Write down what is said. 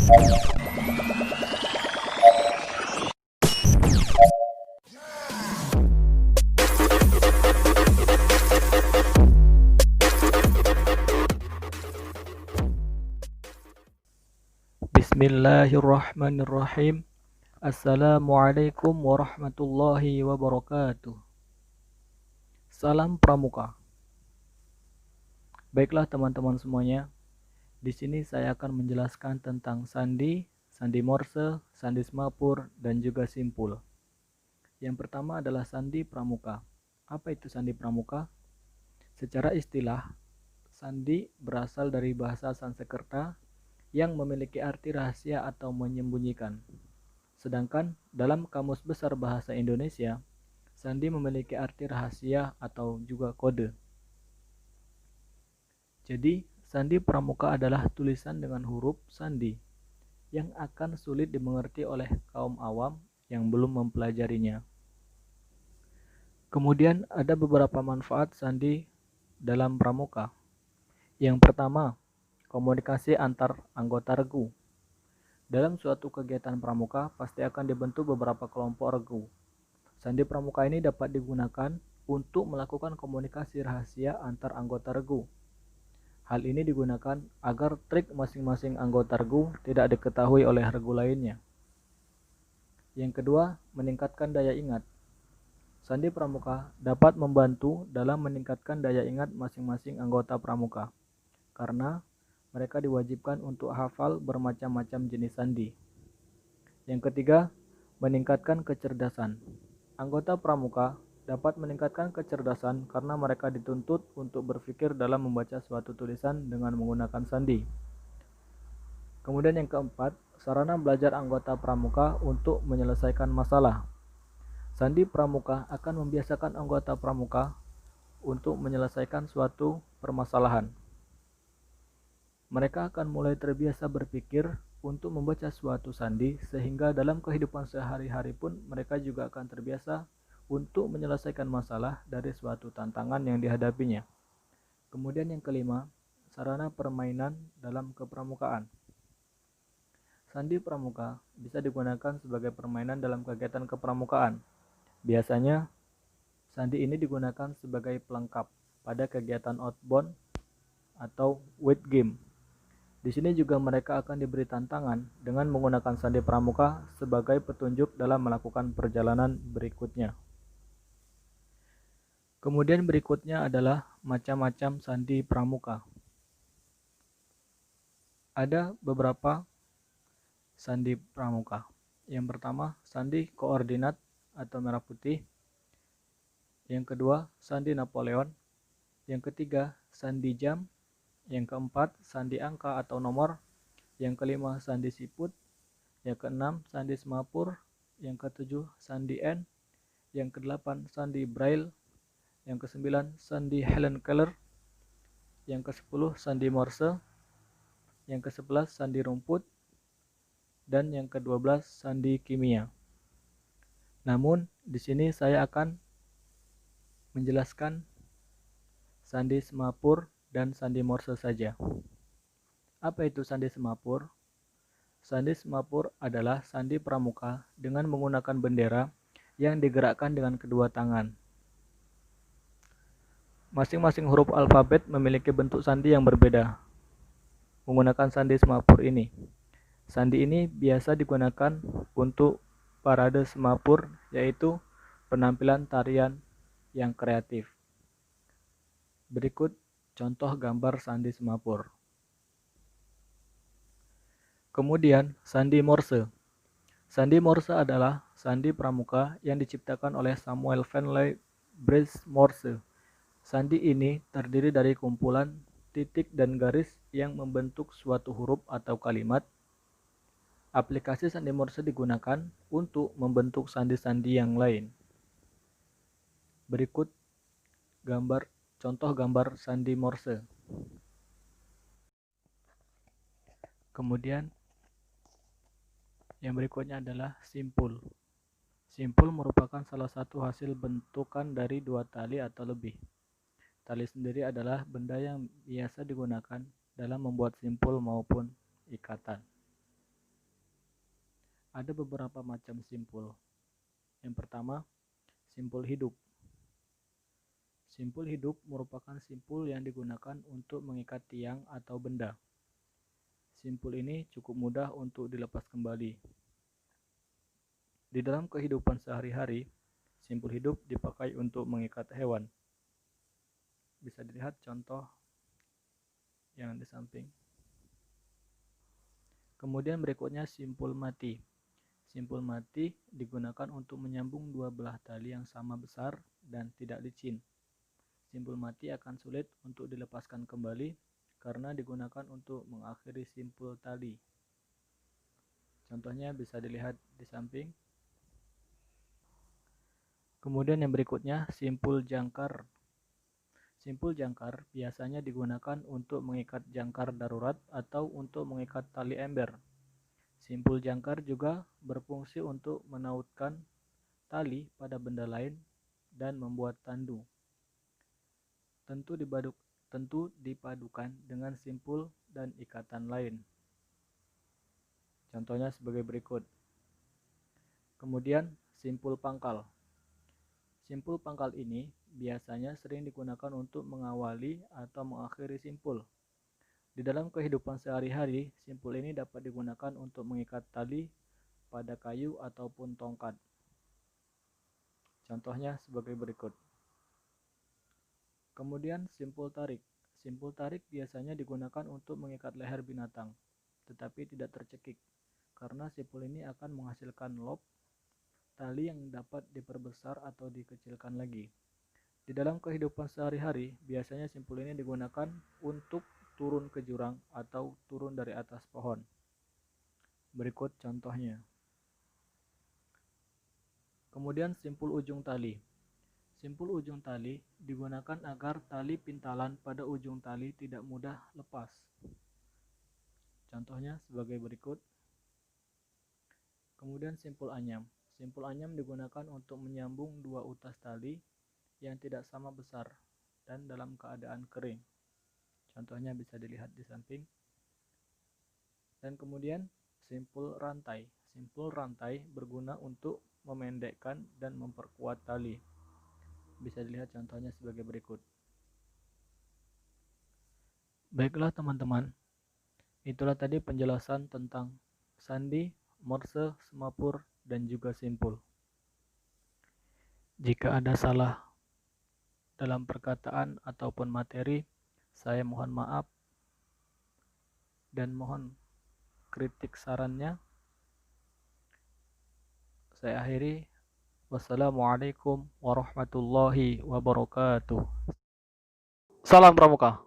Bismillahirrahmanirrahim. Assalamualaikum warahmatullahi wabarakatuh. Salam Pramuka. Baiklah teman-teman semuanya, di sini saya akan menjelaskan tentang sandi, sandi morse, sandi semapur, dan juga simpul. Yang pertama adalah sandi pramuka. Apa itu sandi pramuka? Secara istilah, sandi berasal dari bahasa Sanskerta yang memiliki arti rahasia atau menyembunyikan. Sedangkan dalam Kamus Besar Bahasa Indonesia, sandi memiliki arti rahasia atau juga kode. Jadi, sandi pramuka adalah tulisan dengan huruf sandi yang akan sulit dimengerti oleh kaum awam yang belum mempelajarinya. Kemudian ada beberapa manfaat sandi dalam pramuka. Yang pertama, komunikasi antar anggota regu. Dalam suatu kegiatan pramuka pasti akan dibentuk beberapa kelompok regu. Sandi pramuka ini dapat digunakan untuk melakukan komunikasi rahasia antar anggota regu. Hal ini digunakan agar trik masing-masing anggota regu tidak diketahui oleh regu lainnya. Yang kedua, meningkatkan daya ingat. Sandi pramuka dapat membantu dalam meningkatkan daya ingat masing-masing anggota pramuka, karena mereka diwajibkan untuk hafal bermacam-macam jenis sandi. Yang ketiga, meningkatkan kecerdasan. Anggota pramuka dapat meningkatkan kecerdasan karena mereka dituntut untuk berpikir dalam membaca suatu tulisan dengan menggunakan sandi. Kemudian yang keempat, sarana belajar anggota pramuka untuk menyelesaikan masalah. Sandi pramuka akan membiasakan anggota pramuka untuk menyelesaikan suatu permasalahan. Mereka akan mulai terbiasa berpikir untuk membaca suatu sandi sehingga dalam kehidupan sehari-hari pun mereka juga akan terbiasa untuk menyelesaikan masalah dari suatu tantangan yang dihadapinya. Kemudian yang kelima, sarana permainan dalam kepramukaan. Sandi pramuka bisa digunakan sebagai permainan dalam kegiatan kepramukaan. Biasanya, sandi ini digunakan sebagai pelengkap pada kegiatan outbound atau weight game. Di sini juga mereka akan diberi tantangan dengan menggunakan sandi pramuka sebagai petunjuk dalam melakukan perjalanan berikutnya. Kemudian berikutnya adalah macam-macam sandi pramuka. Ada beberapa sandi pramuka. Yang pertama, sandi koordinat atau merah putih. Yang kedua, sandi Napoleon. Yang ketiga, sandi jam. Yang keempat, sandi angka atau nomor. Yang kelima, sandi siput. Yang keenam, sandi semapur. Yang ketujuh, sandi N. Yang kedelapan, sandi braille. Yang kesembilan, sandi Helen Keller. Yang kesepuluh, sandi Morse. Yang kesebelas, sandi rumput. Dan yang ke-12, sandi kimia. Namun, di sini saya akan menjelaskan sandi semapur dan sandi Morse saja. Apa itu sandi semapur? Sandi semapur adalah sandi pramuka dengan menggunakan bendera yang digerakkan dengan kedua tangan. Masing-masing huruf alfabet memiliki bentuk sandi yang berbeda. Menggunakan sandi semapur ini. Sandi ini biasa digunakan untuk parade semapur, yaitu penampilan tarian yang kreatif. Berikut contoh gambar sandi semapur. Kemudian, sandi Morse. Sandi Morse adalah sandi pramuka yang diciptakan oleh Samuel Finley Breese Morse. Sandi ini terdiri dari kumpulan titik dan garis yang membentuk suatu huruf atau kalimat. Aplikasi sandi Morse digunakan untuk membentuk sandi-sandi yang lain. Berikut contoh gambar sandi Morse. Kemudian yang berikutnya adalah simpul. Simpul merupakan salah satu hasil bentukan dari dua tali atau lebih. Tali sendiri adalah benda yang biasa digunakan dalam membuat simpul maupun ikatan. Ada beberapa macam simpul. Yang pertama, simpul hidup. Simpul hidup merupakan simpul yang digunakan untuk mengikat tiang atau benda. Simpul ini cukup mudah untuk dilepas kembali. Di dalam kehidupan sehari-hari, simpul hidup dipakai untuk mengikat hewan. Bisa dilihat contoh yang di samping. Kemudian berikutnya simpul mati. Simpul mati digunakan untuk menyambung dua belah tali yang sama besar dan tidak licin. Simpul mati akan sulit untuk dilepaskan kembali karena digunakan untuk mengakhiri simpul tali. Contohnya bisa dilihat di samping. Kemudian yang berikutnya, simpul jangkar. Simpul jangkar biasanya digunakan untuk mengikat jangkar darurat atau untuk mengikat tali ember. Simpul jangkar juga berfungsi untuk menautkan tali pada benda lain dan membuat tandu. Tentu dipadukan dengan simpul dan ikatan lain. Contohnya sebagai berikut. Kemudian simpul pangkal. Simpul pangkal ini biasanya sering digunakan untuk mengawali atau mengakhiri simpul. Di dalam kehidupan sehari-hari, simpul ini dapat digunakan untuk mengikat tali pada kayu ataupun tongkat. Contohnya sebagai berikut. Kemudian simpul tarik. Simpul tarik biasanya digunakan untuk mengikat leher binatang, tetapi tidak tercekik, karena simpul ini akan menghasilkan loop tali yang dapat diperbesar atau dikecilkan lagi. Di dalam kehidupan sehari-hari, biasanya simpul ini digunakan untuk turun ke jurang atau turun dari atas pohon. Berikut contohnya. Kemudian simpul ujung tali. Simpul ujung tali digunakan agar tali pintalan pada ujung tali tidak mudah lepas. Contohnya sebagai berikut. Kemudian simpul anyam. Simpul anyam digunakan untuk menyambung dua utas tali yang tidak sama besar dan dalam keadaan kering. Contohnya bisa dilihat di samping. Dan kemudian simpul rantai. Simpul rantai berguna untuk memendekkan dan memperkuat tali. Bisa dilihat contohnya sebagai berikut. Baiklah teman-teman, itulah tadi penjelasan tentang sandi, morse, semapur, dan juga simpul. Jika ada salah dalam perkataan ataupun materi, saya mohon maaf dan mohon kritik sarannya. Saya akhiri. Wassalamualaikum warahmatullahi wabarakatuh. Salam Pramuka.